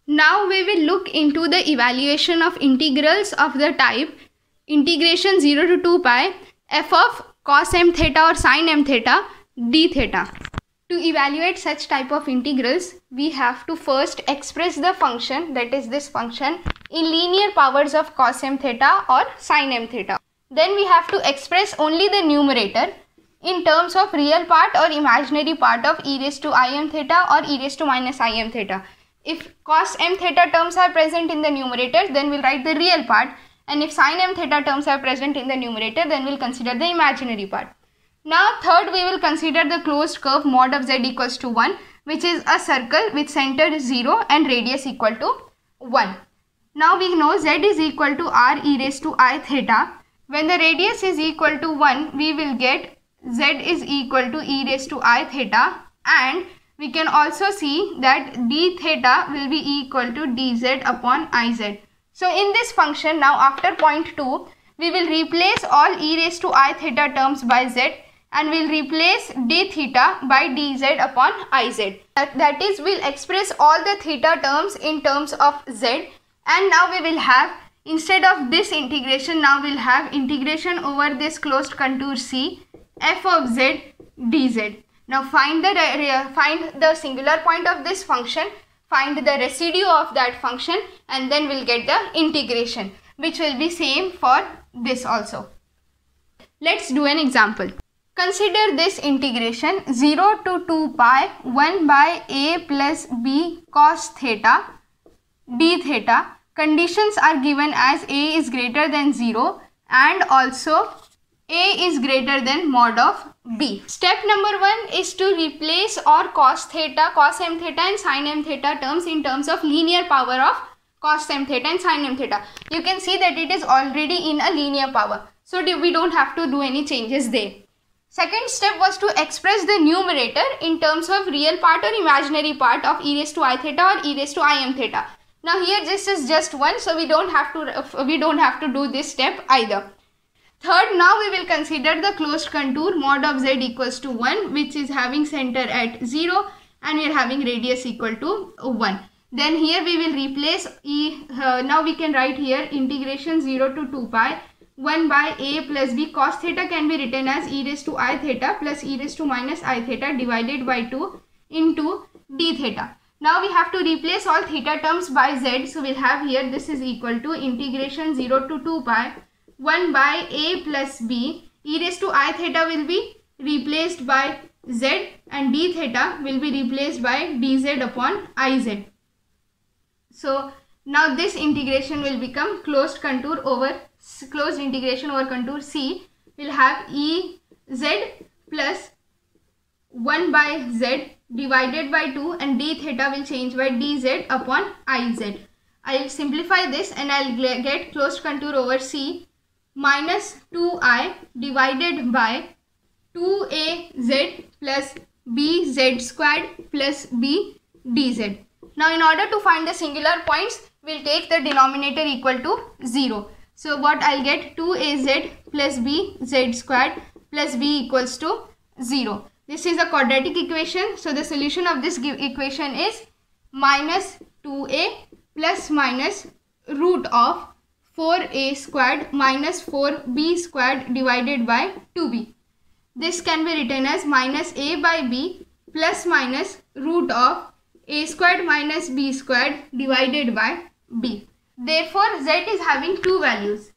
Now we will look into the evaluation of integrals of the type integration 0 to 2 pi f of cos m theta or sin m theta d theta. To evaluate such type of integrals, we have to first express the function, that is this function, in linear powers of cos m theta or sin m theta. Then we have to express only the numerator in terms of real part or imaginary part of e raised to I m theta or e raised to minus I m theta. If cos m theta terms are present in the numerator, then we'll write the real part, and if sin m theta terms are present in the numerator, then we'll consider the imaginary part. Now third, we will consider the closed curve mod of z equals to 1, which is a circle with center 0 and radius equal to 1. Now we know z is equal to r e raised to I theta. When the radius is equal to 1, we will get z is equal to e raised to I theta, and we can also see that d theta will be equal to dz upon iz. So in this function, now after point 2, we will replace all e raised to I theta terms by z, and we'll replace d theta by dz upon iz. That is, we'll express all the theta terms in terms of z, and now we will have, instead of this integration, now we'll have integration over this closed contour C f of z dz. Now find the singular point of this function, find the residue of that function, and then we'll get the integration, which will be same for this also. Let's do an example. Consider this integration 0 to 2 pi 1 by a plus b cos theta d theta. Conditions are given as a is greater than 0 and also a is greater than mod of b. Step number 1 is to replace all cos theta, cos m theta and sin m theta terms in terms of linear power of cos m theta and sin m theta. You can see that it is already in a linear power, so we don't have to do any changes there. Second step was to express the numerator in terms of real part or imaginary part of e raised to I theta or e raised to I m theta. Now here this is just 1, so we don't have to do this step either. Third, now we will consider the closed contour mod of z equals to 1, which is having center at 0 and we are having radius equal to 1. Then here we will replace now we can write here integration 0 to 2 pi 1 by a plus b cos theta can be written as e raised to I theta plus e raised to minus I theta divided by 2 into d theta. Now we have to replace all theta terms by z, so we'll have here this is equal to integration 0 to 2 pi 1 by a plus b, e raised to I theta will be replaced by z and d theta will be replaced by dz upon iz. So now this integration will become closed integration over contour C will have e z plus 1 by z divided by 2 and d theta will change by dz upon iz. I will simplify this and I will get closed contour over C minus 2i divided by 2az plus bz squared plus b dz. Now in order to find the singular points, we will take the denominator equal to 0. So what I will get 2az plus bz squared plus b equals to 0. This is a quadratic equation. So the solution of this equation is minus 2a plus minus root of 4a squared minus 4b squared divided by 2b. This can be written as minus a by b plus minus root of a squared minus b squared divided by b. Therefore, z is having two values,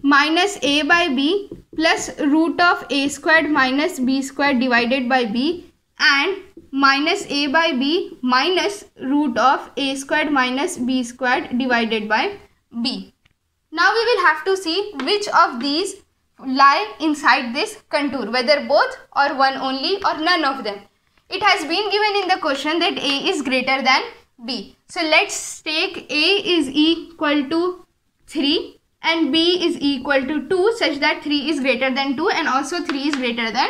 minus a by b plus root of a squared minus b squared divided by b and minus a by b minus root of a squared minus b squared divided by b. Now we will have to see which of these lie inside this contour, whether both or one only or none of them. It has been given in the question that a is greater than b. So let's take a is equal to 3 and b is equal to 2 such that 3 is greater than 2 and also 3 is greater than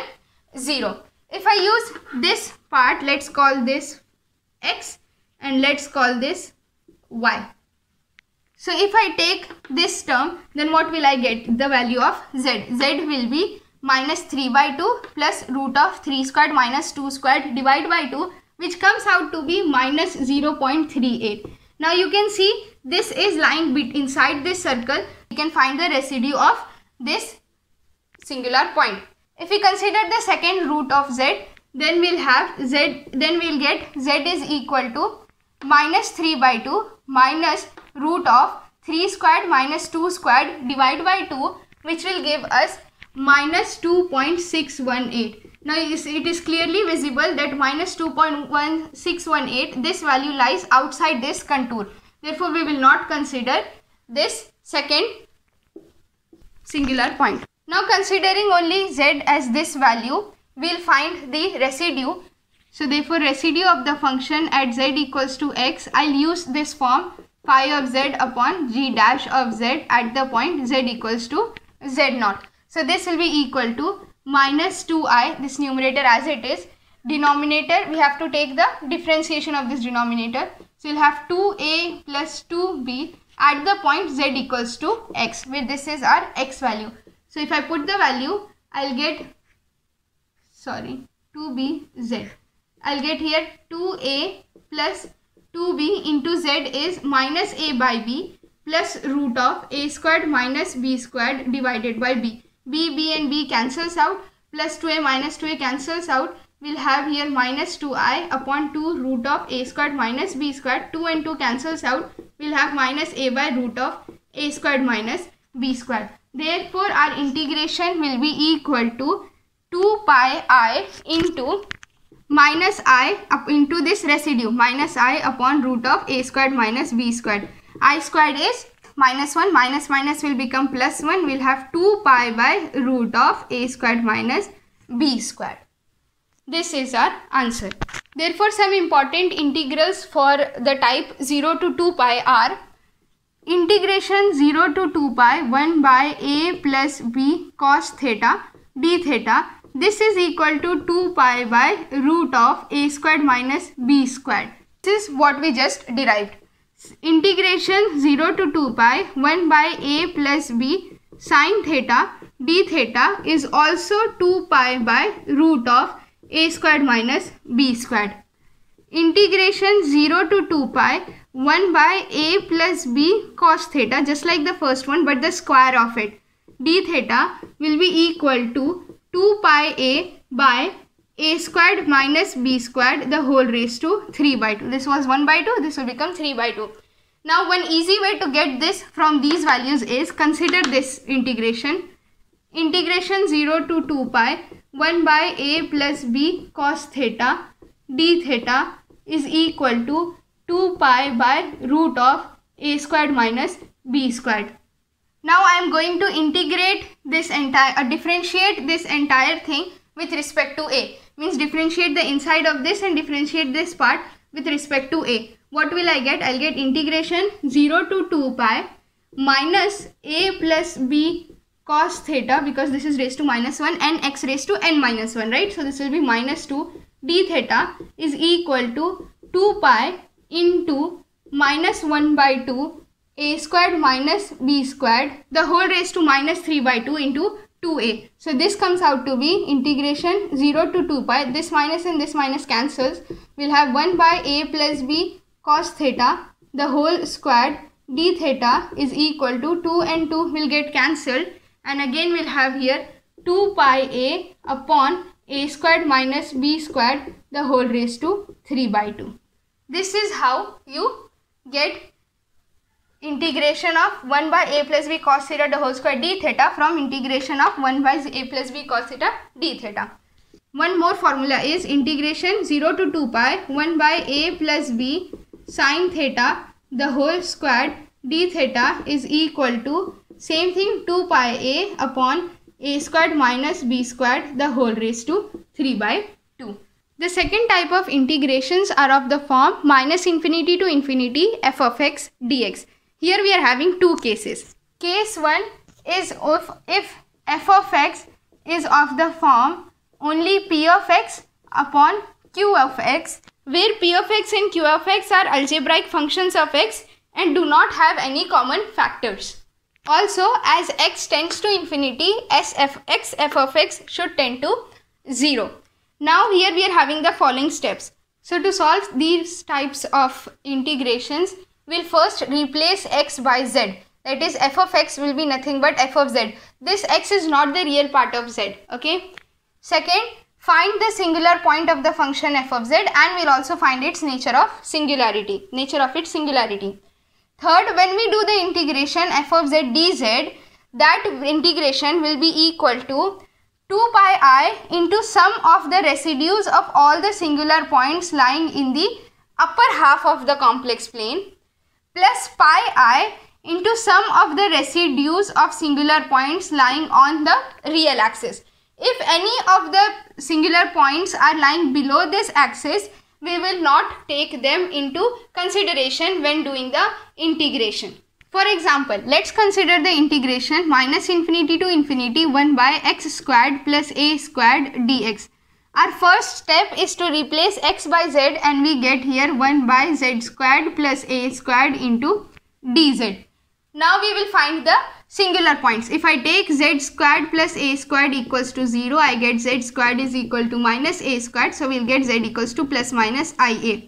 0. If I use this part, let's call this x and let's call this y. So if I take this term, then what will I get? The value of z. Z will be minus 3 by 2 plus root of 3 squared minus 2 squared divided by 2, which comes out to be minus 0.38. Now you can see this is lying inside this circle. We can find the residue of this singular point. If we consider the second root of z, then we'll get z is equal to minus 3 by 2 minus root of 3 squared minus 2 squared divided by 2, which will give us minus 2.618. Now it is clearly visible that minus 2.1618, this value lies outside this contour. Therefore, we will not consider this second singular point. Now considering only z as this value, we will find the residue. So therefore, residue of the function at z equals to x, I will use this form phi of z upon g dash of z at the point z equals to z naught. So this will be equal to minus 2i, this numerator as it is. Denominator, we have to take the differentiation of this denominator. So we'll have 2a plus 2b at the point z equals to x, where this is our x value. So if I put the value, I'll get 2bz. I'll get here 2a plus 2b into z is minus a by b plus root of a squared minus b squared divided by b. b and b cancels out, plus 2a minus 2a cancels out. We'll have here minus 2i upon 2 root of a squared minus b squared. 2 and 2 cancels out. We'll have minus a by root of a squared minus b squared. Therefore, our integration will be equal to 2 pi I into minus I up into this residue, minus I upon root of a squared minus b squared. I squared is minus 1, minus minus will become plus 1. We'll have 2 pi by root of a squared minus b squared. This is our answer. Therefore, some important integrals for the type 0 to 2 pi are integration 0 to 2 pi 1 by a plus b cos theta d theta. This is equal to 2 pi by root of a squared minus b squared. This is what we just derived. Integration 0 to 2 pi 1 by a plus b sin theta d theta is also 2 pi by root of a squared minus b squared. Integration 0 to 2 pi 1 by a plus b cos theta, just like the first one but the square of it, d theta will be equal to 2 pi a by a squared minus b squared the whole raised to 3 by 2. This was 1 by 2, this will become 3 by 2. Now one easy way to get this from these values is consider this integration. Integration 0 to 2 pi 1 by a plus b cos theta d theta is equal to 2 pi by root of a squared minus b squared. Now I am going to integrate this differentiate this entire thing with respect to a. Means differentiate the inside of this and differentiate this part with respect to a. What will I get? I'll get integration 0 to 2 pi minus a plus b cos theta, because this is raised to minus 1, and x raised to n minus 1, right? So this will be minus 2 d theta is equal to 2 pi into minus 1 by 2 a squared minus b squared the whole raised to minus 3 by 2 into 2a. So this comes out to be integration 0 to 2 pi. This minus and this minus cancels. We'll have 1 by a plus b cos theta the whole squared d theta is equal to 2 and 2 will get cancelled, and again we'll have here 2 pi a upon a squared minus b squared the whole raised to 3 by 2. This is how you get integration of 1 by a plus b cos theta the whole square d theta from integration of 1 by a plus b cos theta d theta. One more formula is integration 0 to 2 pi 1 by a plus b sin theta the whole squared d theta is equal to same thing 2 pi a upon a squared minus b squared the whole raised to 3 by 2. The second type of integrations are of the form minus infinity to infinity f of x dx. Here we are having two cases. Case 1 is if f of x is of the form only p of x upon q of x, where p of x and q of x are algebraic functions of x and do not have any common factors. Also, as x tends to infinity, x f of x should tend to 0. Now here we are having the following steps. So to solve these types of integrations, we'll first replace x by z. That is, f of x will be nothing but f of z. This x is not the real part of z. Okay. Second, find the singular point of the function f of z, and we'll also find its nature of its singularity. Third, when we do the integration f of z dz, that integration will be equal to 2 pi I into sum of the residues of all the singular points lying in the upper half of the complex plane plus pi I into sum of the residues of singular points lying on the real axis. If any of the singular points are lying below this axis, we will not take them into consideration when doing the integration. For example, let's consider the integration minus infinity to infinity 1 by x squared plus a squared dx. Our first step is to replace x by z, and we get here 1 by z squared plus a squared into dz. Now we will find the singular points. If I take z squared plus a squared equals to 0, I get z squared is equal to minus a squared. So we will get z equals to plus minus ia.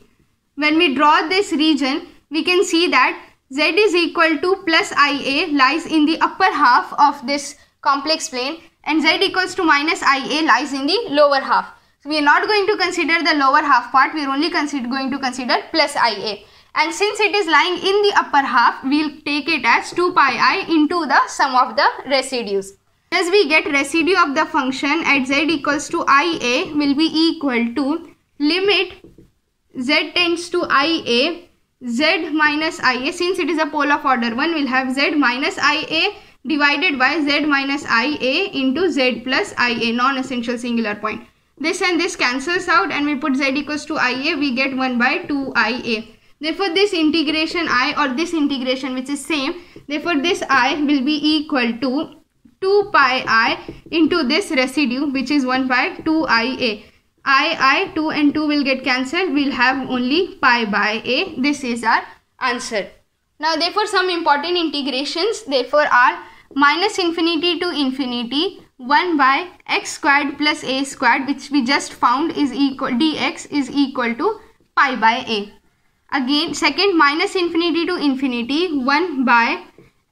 When we draw this region, we can see that z is equal to plus ia lies in the upper half of this complex plane, and z equals to minus ia lies in the lower half. So we are not going to consider the lower half part, we are only going to consider plus ia. And since it is lying in the upper half, we will take it as 2 pi I into the sum of the residues. As we get residue of the function at z equals to ia will be equal to limit z tends to ia, z minus ia. Since it is a pole of order 1, we will have z minus ia divided by z minus ia into z plus ia, non-essential singular point. This and this cancels out, and we put z equals to ia, we get 1 by 2 ia. Therefore, this integration I, or this integration which is same, therefore this I will be equal to 2 pi I into this residue which is 1 by 2 ia. 2 and 2 will get cancelled, we will have only pi by a. This is our answer. Now therefore some important integrations therefore are minus infinity to infinity 1 by x squared plus a squared, which we just found is equal, dx is equal to pi by a. Again, second, minus infinity to infinity 1 by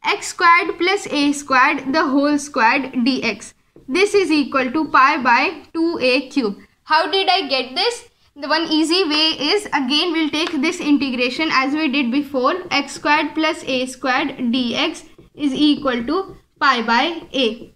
x squared plus a squared the whole squared dx. This is equal to pi by 2a cube. How did I get this? The one easy way is, again we'll take this integration as we did before, x squared plus a squared dx is equal to pi by a.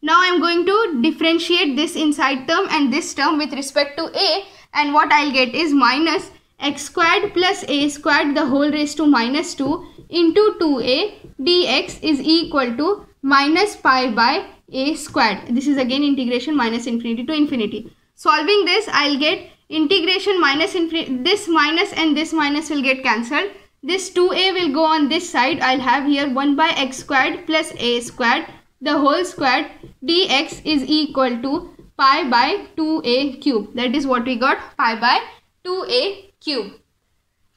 Now I am going to differentiate this inside term and this term with respect to a, and what I'll get is minus x squared plus a squared the whole raised to minus 2 into 2a dx is equal to minus pi by a squared. This is again integration minus infinity to infinity. Solving this, I'll get integration minus infinity, this minus and this minus will get cancelled. This 2a will go on this side. I'll have here 1 by x squared plus a squared the whole squared dx is equal to pi by 2a cube. That is what we got, pi by 2a cube.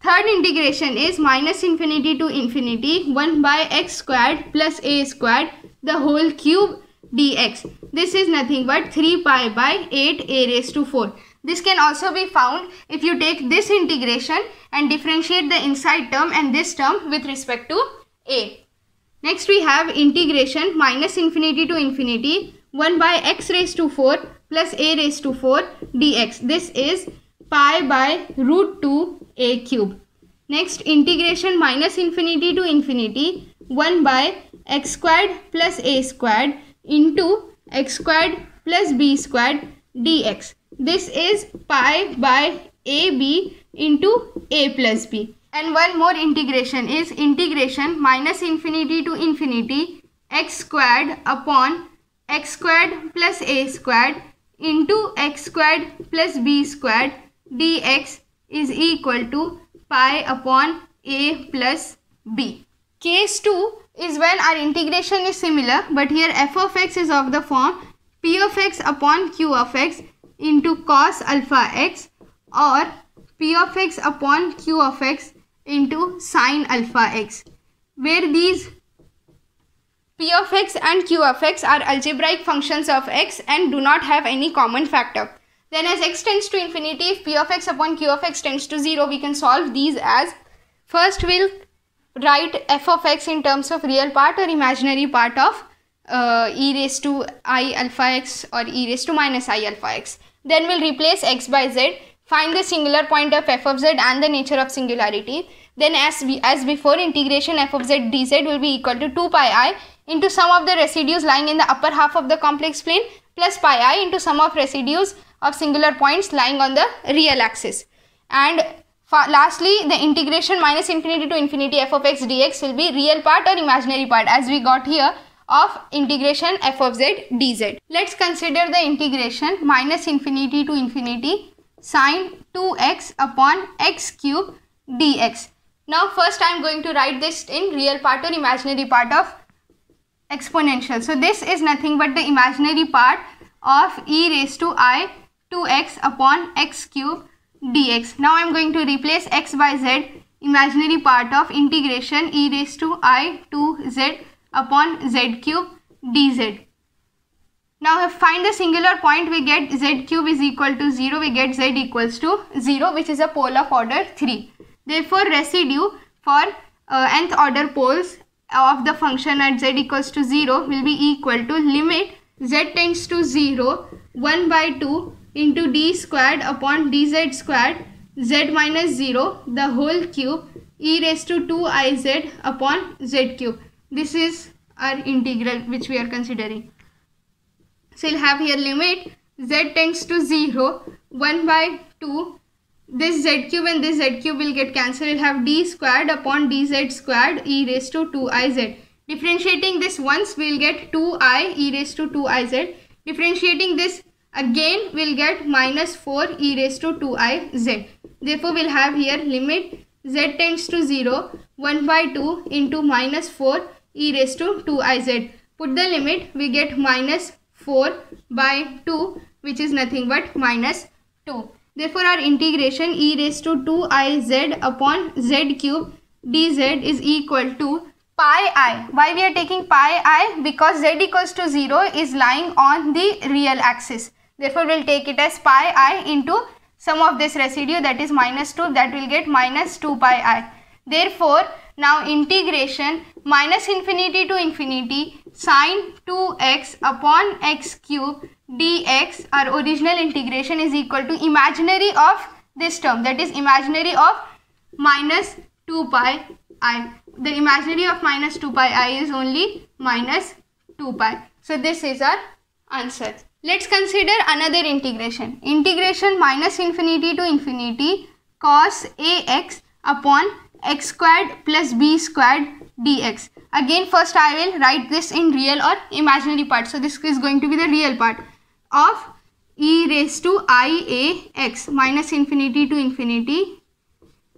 Third integration is minus infinity to infinity 1 by x squared plus a squared the whole cube dx. This is nothing but 3 pi by 8a raised to 4. This can also be found if you take this integration and differentiate the inside term and this term with respect to a. Next we have integration minus infinity to infinity 1 by x raised to 4 plus a raised to 4 dx. This is pi by root 2 a cube. Next, integration minus infinity to infinity 1 by x squared plus a squared into x squared plus b squared dx. This is pi by ab into a plus b. And one more integration is integration minus infinity to infinity x squared upon x squared plus a squared into x squared plus b squared dx is equal to pi upon a plus b. Case 2 is when our integration is similar, but here f of x is of the form p of x upon q of x into cos alpha x, or p of x upon q of x into sin alpha x, where these p of x and q of x are algebraic functions of x and do not have any common factor. Then as x tends to infinity, if p of x upon q of x tends to 0, we can solve these as First we'll write f of x in terms of real part or imaginary part of e raised to I alpha x or e raised to minus I alpha x. Then we'll replace x by z, find the singular point of f of z and the nature of singularity. Then as before, integration f of z dz will be equal to 2 pi I into sum of the residues lying in the upper half of the complex plane plus pi I into sum of residues of singular points lying on the real axis. And lastly, the integration minus infinity to infinity f of x dx will be real part or imaginary part, as we got here, of integration f of z dz. Let's consider the integration minus infinity to infinity sine 2x upon x cube dx. Now first I am going to write this in real part or imaginary part of exponential. So this is nothing but the imaginary part of e raised to I 2x upon x cube dx. Now I am going to replace x by z, imaginary part of integration e raised to I 2z upon z cube dz. Now find the singular point, we get z cube is equal to 0, we get z equals to 0, which is a pole of order 3. Therefore residue for nth order poles of the function at z equals to 0 will be equal to limit z tends to 0 1 by 2 into d squared upon dz squared z minus 0 the whole cube e raised to 2iz upon z cube. This is our integral which we are considering. So we'll have here limit z tends to 0 1 by 2, this z cube and this z cube will get cancelled. We'll have d squared upon dz squared e raised to 2iz. Differentiating this once, we will get 2I e raised to 2iz. Differentiating this again, we will get minus 4 e raised to 2iz. Therefore we'll have here limit z tends to 0 1 by 2 into minus 4 e raised to 2iz. Put the limit, we get minus 4 by 2, which is nothing but minus 2. Therefore our integration e raised to 2iz upon z cube dz is equal to pi I. Why we are taking pi I? Because z equals to 0 is lying on the real axis. Therefore we will take it as pi I into sum of this residue, that is minus 2, that will get minus 2 pi I. Therefore now integration minus infinity to infinity sine 2x upon x cube dx, our original integration, is equal to imaginary of this term, that is imaginary of minus 2 pi I. The imaginary of minus 2 pi I is only minus 2 pi. So this is our answer. Let's consider another integration. Integration minus infinity to infinity cos ax upon x squared plus b squared dx. Again first I will write this in real or imaginary part. So this is going to be the real part of e raised to iax minus infinity to infinity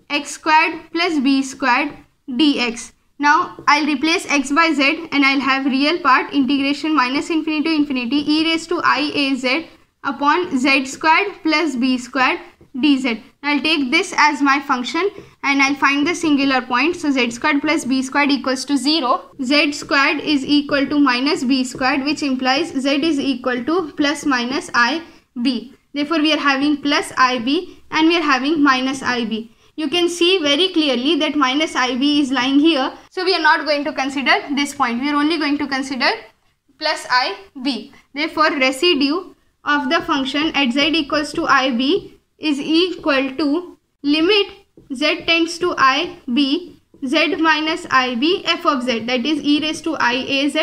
x squared plus b squared dx. Now I'll replace x by z and I'll have real part integration minus infinity to infinity e raised to iaz upon z squared plus b squared dz. I'll take this as my function and I'll find the singular point. So z squared plus b squared equals to 0. Z squared is equal to minus b squared, which implies z is equal to plus minus ib. Therefore we are having plus ib and we are having minus ib. You can see very clearly that minus ib is lying here. So we are not going to consider this point. We are only going to consider plus ib. Therefore residue of the function at z equals to ib is equal to limit z tends to ib z minus ib f of z, that is e raised to iaz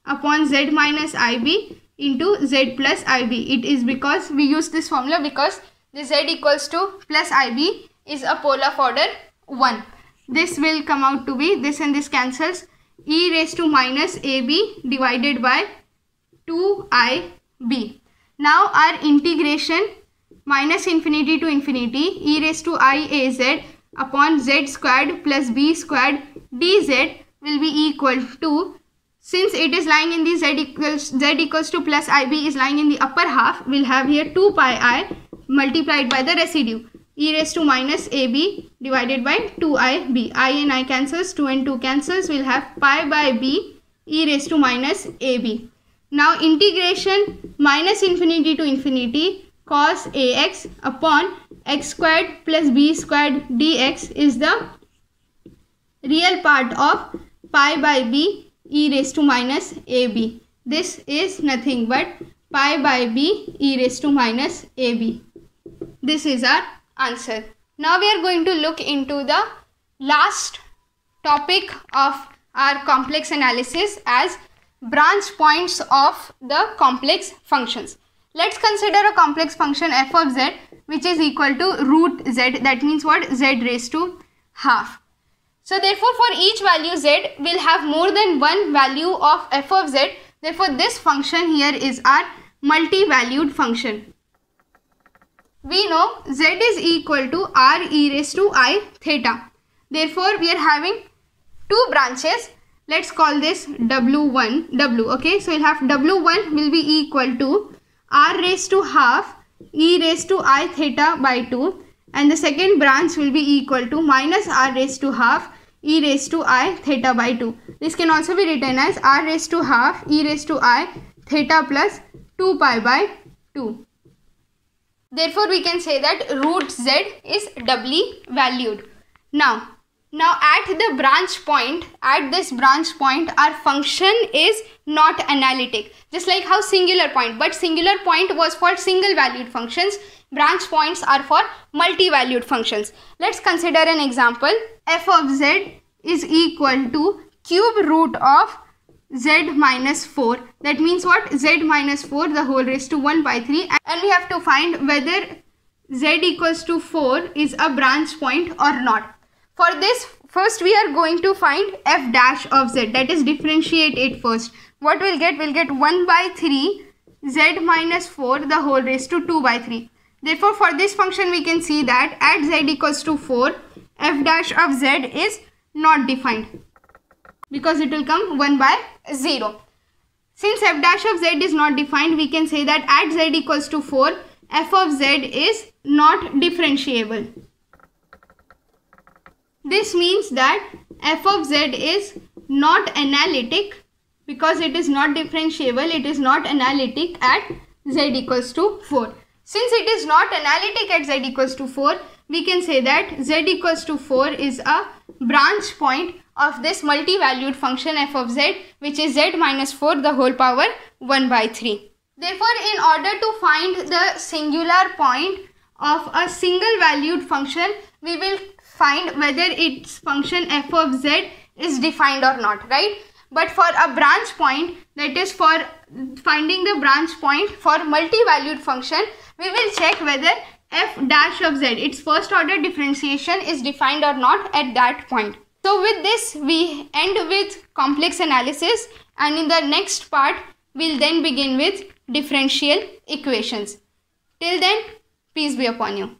upon z minus ib into z plus ib. It is because we use this formula because the z equals to plus ib is a pole of order 1. This will come out to be, this and this cancels, e raised to minus ab divided by 2ib. Now our integration minus infinity to infinity e raised to iaz upon z squared plus b squared dz will be equal to, since it is lying in the z equals to plus ib is lying in the upper half, we'll have here 2 pi I multiplied by the residue e raised to minus ab divided by 2ib. I and I cancels, 2 and 2 cancels, we'll have pi by b e raised to minus ab. Now integration minus infinity to infinity cos ax upon x squared plus b squared dx is the real part of pi by b e raised to minus ab. This is nothing but pi by b e raised to minus ab. This is our answer. Now we are going to look into the last topic of our complex analysis as branch points of the complex functions. Let's consider a complex function f of z which is equal to root z. That means what? Z raised to half. So therefore for each value z will have more than one value of f of z. Therefore this function here is our multi-valued function. We know z is equal to r e raised to I theta. Therefore we are having two branches. Let's call this w1, w, okay. So we'll have w1 will be equal to r raised to half e raised to I theta by 2, and the second branch will be equal to minus r raised to half e raised to I theta by 2. This can also be written as r raised to half e raised to I theta plus 2 pi by 2. Therefore we can say that root z is doubly valued. Now at the branch point, at this branch point, our function is not analytic. Just like how singular point, but singular point was for single valued functions. Branch points are for multi-valued functions. Let's consider an example. F of z is equal to cube root of z minus 4. That means what? Z minus 4 the whole raised to 1 by 3. And we have to find whether z equals to 4 is a branch point or not. For this, first we are going to find f dash of z, that is differentiate it first. What we'll get? We'll get 1 by 3 z minus 4 the whole raised to 2 by 3. Therefore for this function we can see that at z equals to 4, f dash of z is not defined because it will come 1 by 0. Since f dash of z is not defined, we can say that at z equals to 4, f of z is not differentiable. This means that f of z is not analytic because it is not differentiable. It is not analytic at z equals to 4. Since it is not analytic at z equals to 4, we can say that z equals to 4 is a branch point of this multi-valued function f of z, which is z minus 4 the whole power 1 by 3. Therefore, in order to find the singular point of a single valued function, we will find whether its function f of z is defined or not, right? But for a branch point, that is for finding the branch point for multi-valued function, we will check whether f dash of z, its first order differentiation, is defined or not at that point. So with this we end with complex analysis, and in the next part we'll then begin with differential equations. Till then, peace be upon you.